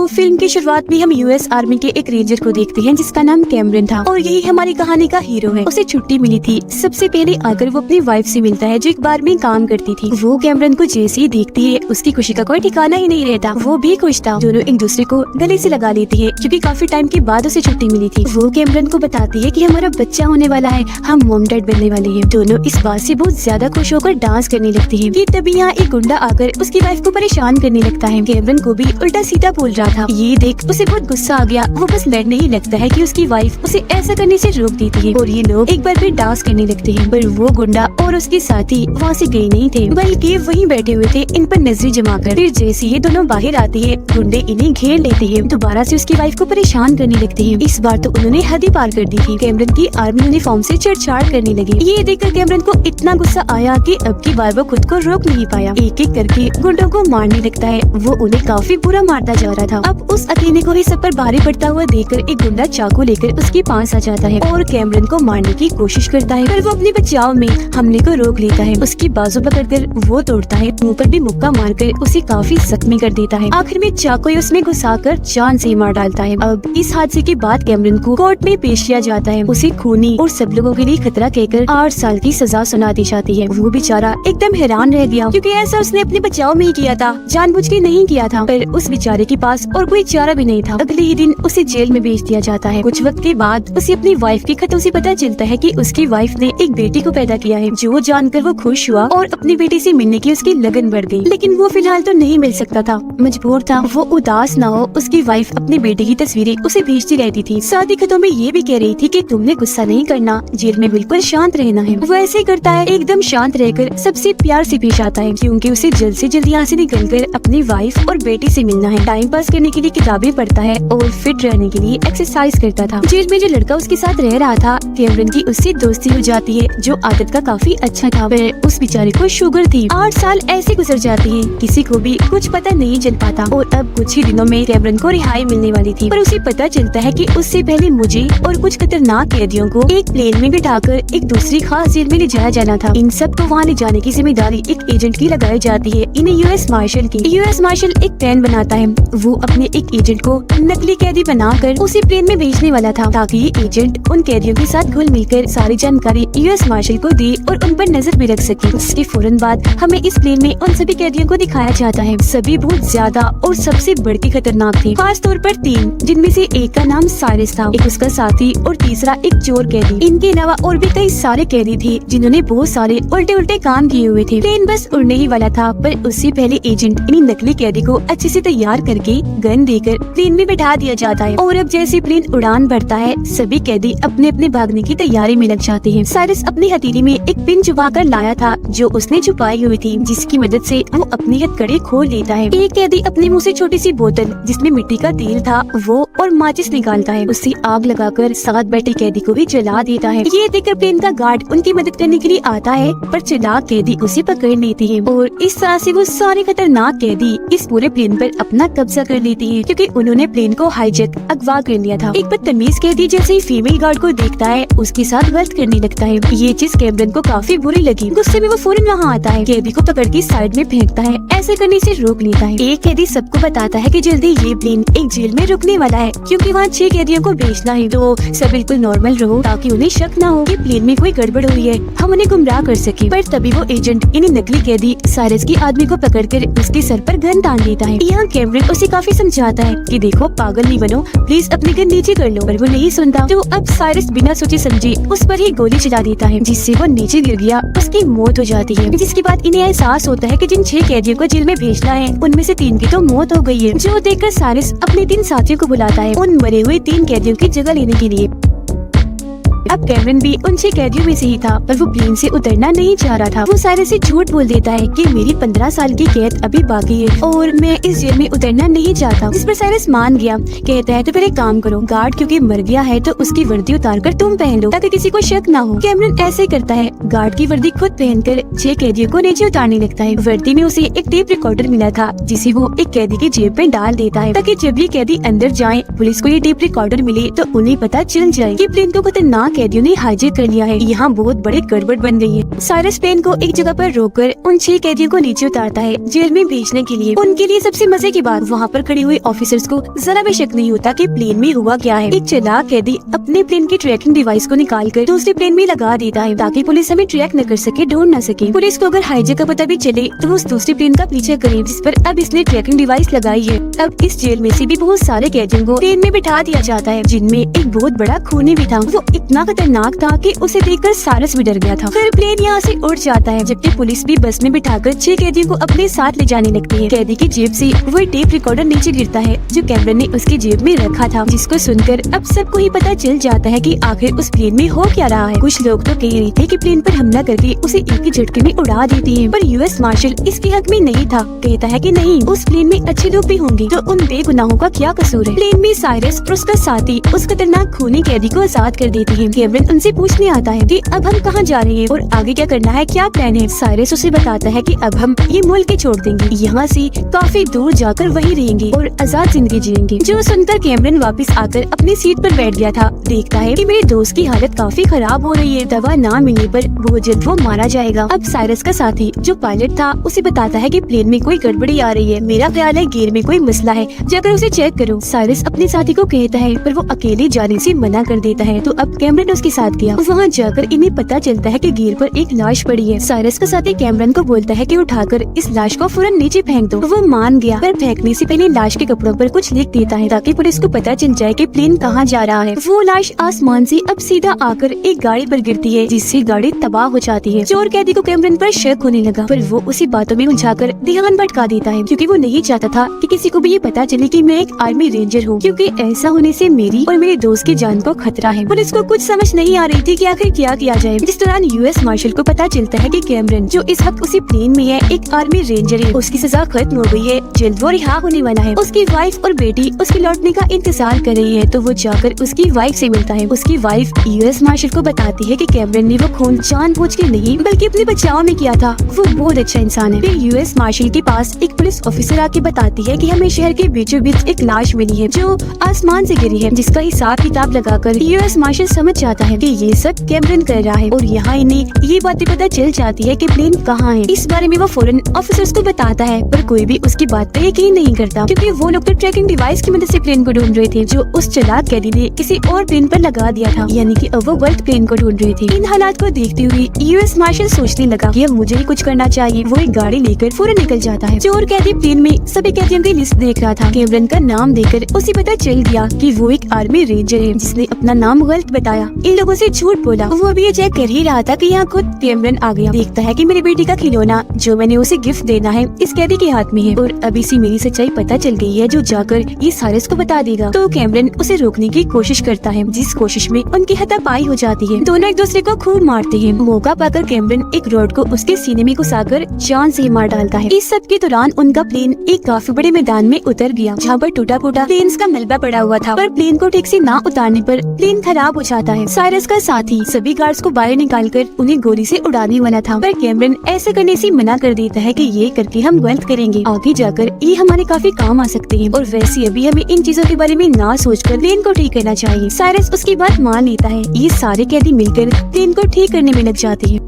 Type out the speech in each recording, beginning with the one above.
तो फिल्म की शुरुआत में हम यूएस आर्मी के एक रेंजर को देखते हैं जिसका नाम कैमरन था और यही हमारी कहानी का हीरो है। उसे छुट्टी मिली थी। सबसे पहले आकर वो अपनी वाइफ से मिलता है जो एक बार में काम करती थी। वो कैमरन को जैसे ही देखती है उसकी खुशी का कोई ठिकाना ही नहीं रहता। वो भी खुश था। दोनों एक दूसरे को गले से लगा लेती है क्योंकि काफी टाइम के बाद उसे छुट्टी मिली थी। वो कैमरन को बताती है कि हमारा बच्चा होने वाला है, हम मॉम डैड बनने वाले हैं। दोनों इस बात से बहुत ज्यादा खुश होकर डांस करने लगती है। कि तभी यहाँ एक गुंडा आकर उसकी वाइफ को परेशान करने लगता है। कैमरन को भी उल्टा सीधा बोल रहा था। ये देख उसे बहुत गुस्सा आ गया। वो बस लड़ने ही लगता है कि उसकी वाइफ उसे ऐसा करने से रोक देती है और ये लोग एक बार फिर डांस करने लगते हैं। पर वो गुंडा और उसके साथी वहाँ से गए नहीं थे बल्कि वहीं बैठे हुए थे इन पर नजरें जमाकर। फिर जैसे ये दोनों बाहर आती है गुंडे इन्हें घेर लेते हैं। दोबारा से उसकी वाइफ को परेशान करने लगते हैं। इस बार तो उन्होंने हद ही पार कर दी थी। कैमरन की आर्मी यूनिफॉर्म से छेड़छाड़ करने लगी। ये देखकर कैमरन को इतना गुस्सा आया कि अब की बार वो खुद को रोक नहीं पाया। एक एक करके गुंडों को मारने लगता है। वो उन्हें काफी बुरा मारता जा रहा था। अब उस अकेले को ही सब पर भारी पड़ता हुआ देखकर एक गुंडा चाकू लेकर उसके पास आ जाता है और कैमरन को मारने की कोशिश करता है। पर वो अपने बचाव में हमले को रोक लेता है। उसकी बाजू पकड़कर वो तोड़ता है। मुंह पर भी मुक्का मारकर उसे काफी जख्मी कर देता है। आखिर में चाकू उसमें घुसाकर जान से मार डालता है। अब इस हादसे के बाद कैमरन को कोर्ट में पेश किया जाता है। उसे खूनी और सब लोगों के लिए खतरा कहकर 8 साल की सजा सुना दी जाती है। वो बेचारा एकदम हैरान रह गया क्योंकि ऐसा उसने अपने बचाव में ही किया था, जानबूझ के नहीं किया था। पर उस बेचारे के पास और कोई चारा भी नहीं था। अगले ही दिन उसे जेल में भेज दिया जाता है। कुछ वक्त के बाद उसे अपनी वाइफ के खतों से पता चलता है कि उसकी वाइफ ने एक बेटी को पैदा किया है। जो जानकर वो खुश हुआ और अपनी बेटी से मिलने की उसकी लगन बढ़ गई। लेकिन वो फिलहाल तो नहीं मिल सकता था, मजबूर था। वो उदास ना हो उसकी वाइफ अपनी बेटी की तस्वीरें उसे भेजती रहती थी। साथ ही खतों में ये भी कह रही थी कि तुमने गुस्सा नहीं करना, जेल में बिल्कुल शांत रहना है। वो ऐसे करता है, एकदम शांत रहकर सबसे प्यार से पेश आता है क्योंकि उसे जल्द से जल्द यहाँ से निकलकर अपनी वाइफ और बेटी से मिलना है। टाइम पास करने के लिए किताबें पढ़ता है और फिट रहने के लिए एक्सरसाइज करता था। जेल में जो लड़का उसके साथ रह रहा था कैमरन की उससे दोस्ती हो जाती है जो आदत का काफी अच्छा था। पर उस बेचारे को शुगर थी। 8 साल ऐसे गुजर जाते हैं, किसी को भी कुछ पता नहीं चल पाता। और अब कुछ ही दिनों में कैमरन को रिहाई मिलने वाली थी। पर उसे पता चलता है कि उससे पहले मुझे और कुछ खतरनाक कैदियों को एक प्लेन में बिठाकर एक दूसरी खास जेल में ले जाया जाना था। इन सब को वहाँ ले जाने की जिम्मेदारी एक एजेंट की लगाई जाती है, इन्हें यूएस मार्शल की। यूएस मार्शल एक प्लान बनाता है। वो अपने एक एजेंट को नकली कैदी बनाकर उसे प्लेन में भेजने वाला था ताकि ये एजेंट उन कैदियों के साथ घुल मिलकर सारी जानकारी यूएस मार्शल को दे और उन पर नजर भी रख सके। उसके फौरन बाद हमें इस प्लेन में उन सभी कैदियों को दिखाया जाता है। सभी बहुत ज्यादा और सबसे बढ़ के खतरनाक थे, खास तौर पर 3 जिनमें से एक का नाम साइरस था, एक उसका साथी और तीसरा एक चोर कैदी। इनके अलावा और भी कई सारे कैदी थे जिन्होंने बहुत सारे उल्टे उल्टे काम किए हुए थे। प्लेन बस उड़ने ही वाला था पर उससे पहले एजेंट इन नकली कैदी को अच्छे से तैयार करके गन देकर प्लेन में बैठा दिया जाता है। और अब जैसे प्लेन उड़ान भरता है सभी कैदी अपने अपने भागने की तैयारी में लग जाते हैं। साइरस अपनी हथेली में एक पिन छुपा कर लाया था जो उसने छुपाई हुई थी, जिसकी मदद से वो अपने हथकड़े खोल लेता है। एक कैदी अपने मुंह से छोटी सी बोतल जिसमें मिट्टी का तेल था वो और माचिस निकालता है। उससे आग लगाकर साथ बैठे कैदी को भी जला देता है। ये देखकर प्लेन का गार्ड उनकी मदद करने के लिए आता है पर चालाक कैदी उसे पकड़ लेती है और इस तरह से वो सारे खतरनाक कैदी इस पूरे प्लेन पर अपना कब्जा कर लेती है क्योंकि उन्होंने प्लेन को हाईजैक अगवा कर लिया था। एक बदतमीज कैदी जैसे ही फीमेल गार्ड को देखता है उसके साथ गलत करने लगता है। ये चीज कैमरन को काफी बुरी लगी। गुस्से में वो फौरन वहाँ आता है, कैदी को पकड़ के साइड में फेंकता है, ऐसे करने से रोक लेता है। एक कैदी सबको बताता है कि जल्दी ये प्लेन एक जेल में रुकने वाला है क्योंकि वहाँ 6 कैदियों को भेजना है। तो सब बिल्कुल नॉर्मल रहो ताकि उन्हें शक न हो कि प्लेन में कोई गड़बड़ हुई है, हम उन्हें गुमराह कर सके। पर तभी वो एजेंट इन्हें नकली कैदी साइरस की आदमी को पकड़कर उसके सर पर गन तान देता है। यहाँ कैमरन उसे काफी समझाता है कि देखो पागल नहीं बनो, प्लीज अपनी गन नीचे कर लो। पर वो नहीं सुनता। तो अब साइरस बिना सोचे समझे उस पर ही गोली चला देता है जिससे वो नीचे गिर गया। उसकी मौत हो जाती है। जिसके बाद इन्हें एहसास होता है कि जिन 6 कैदियों को जेल में भेजना है उनमें से 3 की तो मौत हो गई है। जो देखकर साइरस अपने 3 साथियों को बुलाता है उन मरे हुए 3 कैदियों की जगह लेने के लिए। अब कैमरन भी उन 6 कैदियों में से ही था पर वो प्लेन से उतरना नहीं चाह रहा था। वो साइरस से झूठ बोल देता है कि मेरी 15 साल की कैद अभी बाकी है और मैं इस जेल में उतरना नहीं चाहता। जिस पर साइरस मान गया। कहता है तो फिर एक काम करो, गार्ड क्योंकि मर गया है तो उसकी वर्दी उतार कर तुम पहन लो ताकि किसी को शक ना हो। कैमरन ऐसे करता है, गार्ड की वर्दी खुद पहनकर 6 कैदियों को नीचे उतारने लगता है। वर्दी में उसे एक टेप रिकॉर्डर मिला था जिसे वो एक कैदी की जेब में डाल देता है ताकि जब ये कैदी अंदर जाए पुलिस को ये टेप रिकॉर्डर मिले तो उन्हें पता चल जाए कि प्लेन को खतरनाक कैदियों ने हाईजैक कर लिया है। यहाँ बहुत बड़ी गड़बड़ बन गई है। साइरस प्लेन को एक जगह पर रोककर उन 6 कैदियों को नीचे उतारता है जेल में भेजने के लिए। उनके लिए सबसे मजे की बात, वहाँ पर खड़े हुए ऑफिसर्स को जरा भी शक नहीं होता कि प्लेन में हुआ क्या है। एक चालाक कैदी अपने प्लेन की ट्रैकिंग डिवाइस को निकालकर दूसरे प्लेन में लगा देता है ताकि पुलिस हमें ट्रैक न कर सके, ढूंढ न सके। पुलिस को अगर हाईजैक का पता भी चले तो वो उस दूसरे प्लेन का पीछा करे जिस पर अब इसने ट्रैकिंग डिवाइस लगाई है। अब इस जेल में से भी बहुत सारे कैदियों को प्लेन में बिठा दिया जाता है, जिनमें एक बहुत बड़ा खूनी भी था। वो इतना खतरनाक था कि उसे देखकर साइरस भी डर गया था। फिर प्लेन यहाँ से उड़ जाता है, जबकि पुलिस भी बस में बिठाकर 6 कैदियों को अपने साथ ले जाने लगती है। कैदी की जेब से वही टेप रिकॉर्डर नीचे गिरता है जो कैमरन ने उसकी जेब में रखा था, जिसको सुनकर अब सबको ही पता चल जाता है कि आखिर उस प्लेन में हो क्या रहा है। कुछ लोग तो कह रहे थे कि प्लेन पर हमला करके उसे एक ही झटके में उड़ा देती है, पर यूएस मार्शल इसके हक में नहीं था। कहता है कि नहीं, उस प्लेन में अच्छे लोग भी होंगे, तो उन बेगुनाहों का क्या कसूर है। प्लेन में साइरस और उसका साथी उस खतरनाक खूनी कैदी को आजाद कर देती है। कैमरन उनसे पूछने आता है कि अब हम कहाँ जा रहे हैं और आगे क्या करना है, क्या प्लान है। साइरस उसे बताता है कि अब हम ये मुल्क छोड़ देंगे, यहाँ से काफी दूर जाकर वहीं रहेंगे और आजाद जिंदगी जिएंगे। जो सुनकर कैमरन वापस आकर अपनी सीट पर बैठ गया था। देखता है कि मेरे दोस्त की हालत काफी खराब हो रही है, दवा ना मिलने पर बहुत जल्द वो मारा जाएगा। अब साइरस का साथी जो पायलट था उसे बताता है कि प्लेन में कोई गड़बड़ी आ रही है, मेरा ख्याल है गियर में कोई मसला है, जाकर उसे चेक करो। साइरस अपने साथी को कहता है पर वो अकेले जाने से मना कर देता है, तो अब कैमरन उसके साथ गया। वहाँ जाकर इन्हें पता चलता है कि गियर पर एक लाश पड़ी है। साइरस का साथी कैमरन को बोलता है कि उठाकर इस लाश को फौरन नीचे फेंक दो। वो मान गया, पर फेंकने से पहले लाश के कपड़ों पर कुछ लिख देता है ताकि पुलिस को पता चल जाए कि प्लेन कहाँ जा रहा है। वो लाश आसमान से अब सीधा आकर एक गाड़ी पर गिरती है, जिससे गाड़ी तबाह हो जाती है। चोर कैदी को कैमरन पर शक होने लगा, पर वो उसी बातों में उलझाकर ध्यान भटका देता है, क्योंकि वो नहीं चाहता था कि किसी को भी ये पता चले कि मैं एक आर्मी रेंजर हूँ, क्योंकि ऐसा होने से मेरी और मेरे दोस्त की जान को खतरा है। पुलिस को कुछ समझ नहीं आ रही थी कि आखिर क्या किया जाए। जिस दौरान यूएस मार्शल को पता चलता है कि कैमरन जो इस वक्त उसी प्लेन में है एक आर्मी रेंजर है, उसकी सजा खत्म हो गई है, जल्द वो रिहा होने वाला है। उसकी वाइफ और बेटी उसके लौटने का इंतजार कर रही है, तो वो जाकर उसकी वाइफ से मिलता है। उसकी वाइफ यूएस मार्शल को बताती है कि कैमरन ने वो खून जानबूझ के नहीं बल्कि अपने बचाव में किया था, वो बहुत अच्छा इंसान है। फिर यूएस मार्शल के पास एक पुलिस ऑफिसर आके बताती है कि हमें शहर के बीचों बीच एक लाश मिली है जो आसमान से गिरी है, जिसका हिसाब किताब लगाकर यूएस मार्शल समझ जाता है कि ये सब कैमरन कर रहा है, और यहाँ इन्हें ये बातें पता चल जाती है कि प्लेन कहाँ है। इस बारे में वो फौरन ऑफिसर्स को बताता है, पर कोई भी उसकी बात पे यकीन नहीं करता, क्योंकि वो लोग तो ट्रैकिंग डिवाइस की मदद से प्लेन को ढूंढ रहे थे जो उस चालाक कैदी ने किसी और प्लेन पर लगा दिया था, यानी कि अब वो गलत प्लेन को ढूंढ रहे थे। इन हालात को देखते हुए यूएस मार्शल सोचने लगा कि अब मुझे ही कुछ करना चाहिए। वो एक गाड़ी लेकर फौरन निकल जाता है। चोर कैदी प्लेन में सभी कैदियों की लिस्ट देख रहा था। कैमरन का नाम देखकर उसे पता चल गया कि वो एक आर्मी रेंजर है जिसने अपना नाम गलत बताया, इन लोगों से झूठ बोला। वो अभी ये चेक कर ही रहा था कि यहाँ खुद कैमरन आ गया। देखता है कि मेरी बेटी का खिलौना जो मैंने उसे गिफ्ट देना है इस कैदी के हाथ में है, और अभी से मेरी सच्चाई पता चल गई है जो जाकर ये साइरस को बता देगा। तो कैमरन उसे रोकने की कोशिश करता है, जिस कोशिश में उनकी हाथापाई हो जाती है। दोनों एक दूसरे को खूब मारते हैं। मौका पाकर कैमरन एक रॉड को उसके सीने में घुसाकर जान से मार डालता है। इस सब के दौरान उनका प्लेन एक काफी बड़े मैदान में उतर गया, जहाँ पर टूटा फूटा प्लेन का मलबा पड़ा हुआ था, पर प्लेन को ठीक से ना उतारने पर प्लेन खराब हो जाता है। साइरस का साथी सभी गार्ड्स को बाहर निकालकर उन्हें गोली से उड़ाने वाला था, पर कैमरन ऐसा करने से मना कर देता है कि ये करके हम गलत करेंगे, आगे जाकर ये हमारे काफी काम आ सकते हैं, और वैसे अभी हमें इन चीजों के बारे में ना सोचकर प्लेन को ठीक करना चाहिए। साइरस उसकी बात मान लेता है। ये सारे कैदी मिलकर प्लेन को ठीक करने में लग जाते हैं।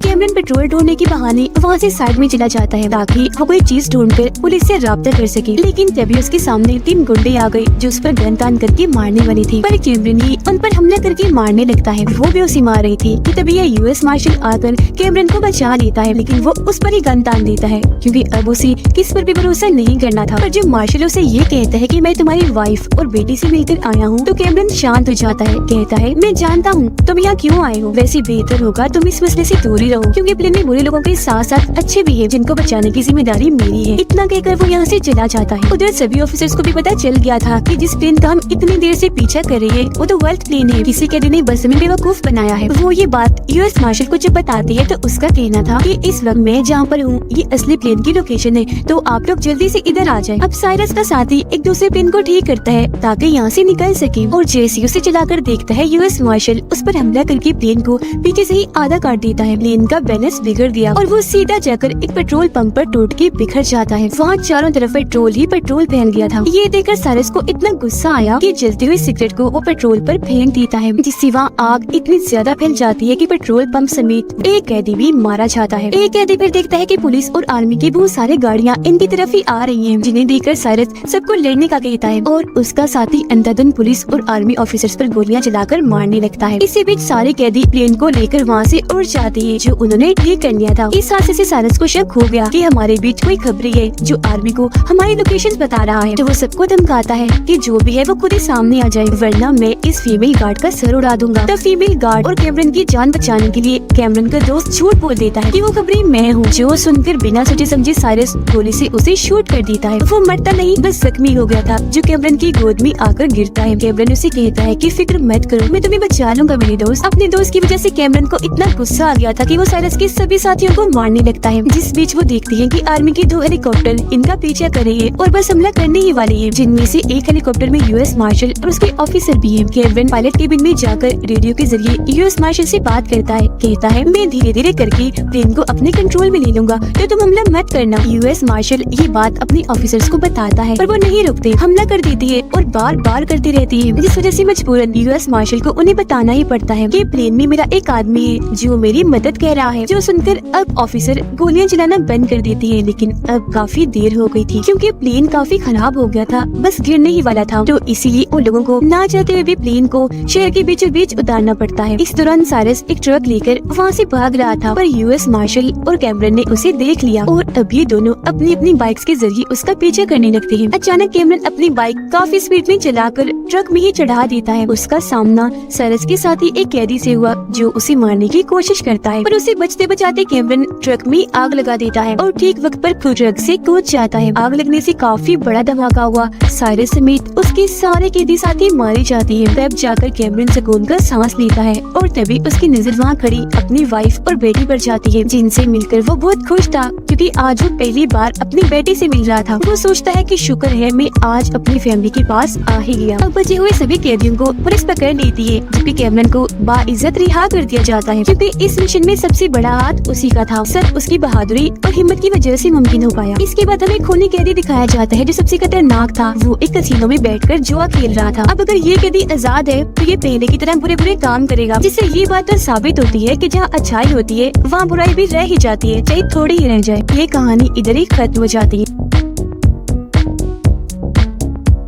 कैमरन पेट्रोल ढूंढने के बहाने वहाँ से साइड में चला जाता है ताकि वो कोई चीज ढूंढकर पुलिस से राब्ता कर सके, लेकिन तभी उसके सामने 3 गुंडे आ गए जो उस पर गन तान करके मारने वाले थे, पर कैमरन ही उन पर हमला करके मारने लगता है। वो भी उसे मार रही थी कि तभी यह यूएस मार्शल आकर कैमरन को बचा लेता है, लेकिन वो उस पर ही गन तान देता है, क्योंकि अब उसे किस पर भी भरोसा नहीं करना था। पर जब मार्शल उसे ये कहता है कि मैं तुम्हारी वाइफ और बेटी से मिलकर आया हूँ, तो कैमरन शांत हो जाता है। कहता है मैं जानता हूँ तुम यहाँ क्यों आए हो, वैसे बेहतर होगा तुम इस मसले से दूर ही रहो, क्योंकि प्लेन में बुरे लोगों के साथ साथ अच्छे भी हैं जिनको बचाने की जिम्मेदारी मेरी है। इतना कहकर वो यहाँ से चला जाता है। उधर सभी ऑफिसर्स को भी पता चल गया था कि जिस प्लेन का हम इतनी देर से पीछा कर रहे हैं वो तो गलत प्लेन है, किसी कैदी ने बस में बेवकूफ बनाया है। वो ये बात यूएस मार्शल को जब बताती है तो उसका कहना था कि इस वक्त मैं जहाँ पर हूँ ये असली प्लेन की लोकेशन है, तो आप लोग जल्दी से इधर आ जाए। अब साइरस का साथी एक दूसरे प्लेन को ठीक करता है ताकि यहाँ से निकल सके, और जैसे उसे चलाकर देखता है यूएस मार्शल उस पर हमला करके प्लेन को पीछे से ही आधा काट देता है। प्लेन का बैलेंस बिगड़ गया और वो सीधा जाकर एक पेट्रोल पंप पर टूट के बिखर जाता है। वहाँ चारों तरफ पेट्रोल ही पेट्रोल फैल गया था। ये देखकर साइरस को इतना गुस्सा आया कि जलती हुई सिगरेट को वो पेट्रोल पर फेंक देता है, जिससे वहाँ आग इतनी ज्यादा फैल जाती है कि पेट्रोल पंप समेत एक कैदी भी मारा जाता है। एक कैदी फिर देखता है कि पुलिस और आर्मी की बहुत सारी गाड़ियाँ इनकी तरफ ही आ रही हैं, जिन्हें देखकर साइरस सबको लड़ने का कहता है और उसका साथी अंधाधुंध पुलिस और आर्मी ऑफिसर्स पर गोलियां चलाकर मारने लगता है। इसी बीच सारे कैदी प्लेन को लेकर वहाँ से उड़ जाते हैं जो उन्होंने ठीक कर लिया था। इस हादसे से साइरस को शक हो गया कि हमारे बीच कोई खबरी है जो आर्मी को हमारी लोकेशन बता रहा है। तो वो सबको धमकाता है कि जो भी है वो खुद ही सामने आ जाए, वरना मैं इस फीमेल गार्ड का सर उड़ा दूंगा। तब फीमेल गार्ड और कैमरन की जान बचाने के लिए कैमरन का दोस्त झूठ बोल देता है कि वो खबरी मैं हूँ, जो सुनकर बिना सोचे समझे साइरस गोली से उसे शूट कर देता है। वो मरता नहीं, बस जख्मी हो गया था, जो कैमरन की गोद में आकर गिरता है। कैमरन उसे कहता है कि फिक्र मत करो, मैं तुम्हें बचा लूंगा मेरे दोस्त। अपने दोस्त की वजह से कैमरन को इतना गुस्सा आ गया था कि वो साइरस के सभी साथियों को मारने लगता है। जिस बीच वो देखते हैं कि आर्मी के 2 हेलीकॉप्टर इनका पीछा कर रहे हैं और बस हमला करने ही वाले हैं, जिनमें से एक हेलीकॉप्टर में यूएस मार्शल और उसके ऑफिसर भी है। कैमरन पायलट केबिन में जाकर रेडियो के जरिए यूएस मार्शल से बात करता है, कहता है मैं धीरे धीरे करके प्लेन को अपने कंट्रोल में ले लूंगा, तो तुम हमला मत करना। यूएस मार्शल ये बात अपने ऑफिसर्स को बताता है, पर वो नहीं रुकते, हमला कर देती है और बार बार करती रहती है, जिस वजह से मजबूरन यूएस मार्शल को उन्हें बताना ही पड़ता है कि प्लेन में मेरा एक आदमी है जो मेरी मदद कह रहा है। जो सुनकर अब ऑफिसर गोलियां चलाना बंद कर देती है, लेकिन अब काफी देर हो गई थी क्योंकि प्लेन काफी खराब हो गया था, बस गिरने ही वाला था। तो इसीलिए उन लोगों को ना चाहते हुए भी प्लेन को शहर के बीचों बीच उतारना पड़ता है। इस दौरान साइरस एक ट्रक लेकर वहाँ से भाग रहा था, पर यूएस मार्शल और कैमरन ने उसे देख लिया और अब ये दोनों अपनी अपनी बाइक्स के जरिए उसका पीछा करने लगते हैं। अचानक कैमरन अपनी बाइक काफी स्पीड में चलाकर ट्रक में ही चढ़ा देता है। उसका सामना साइरस के साथ ही एक कैदी से हुआ जो उसे मारने की कोशिश करता है, पर उसे बचते बचाते कैमरन ट्रक में आग लगा देता है और ठीक वक्त पर खुद ट्रक से कूद जाता है। आग लगने से काफी बड़ा धमाका हुआ, साइरस समेत उसके सारे कैदी साथी मारे जाते हैं। तब जाकर कैमरन सुकून का सांस लेता है और तभी उसकी नजर वहाँ खड़ी अपनी वाइफ और बेटी पर जाती है, जिनसे मिलकर वो बहुत खुश था क्योंकि आज वो पहली बार अपनी बेटी से मिल रहा था। वो सोचता है कि शुक्र है मैं आज अपनी फैमिली के पास आ ही गया। अब बचे हुए सभी कैदियों को पुलिस पकड़ लेती है, जबकि कैमरन को बाइज्जत रिहा कर दिया जाता है क्योंकि इस मिशन में सबसे बड़ा हाथ उसी का था। सब उसकी बहादुरी और हिम्मत की वजह से मुमकिन हो पाया। इसके बाद हमें खूनी कैदी दिखाया जाता है जो सबसे खतरनाक था। वो एक कैसीनो में बैठकर जुआ खेल रहा था। अब अगर ये कैदी आजाद है तो ये पहले की तरह बुरे बुरे काम करेगा, जिससे ये बात तो साबित होती है कि जहाँ अच्छाई होती है वहाँ बुराई भी रह ही जाती है, चाहे थोड़ी ही रह जाए। ये कहानी इधर ही खत्म हो जाती है।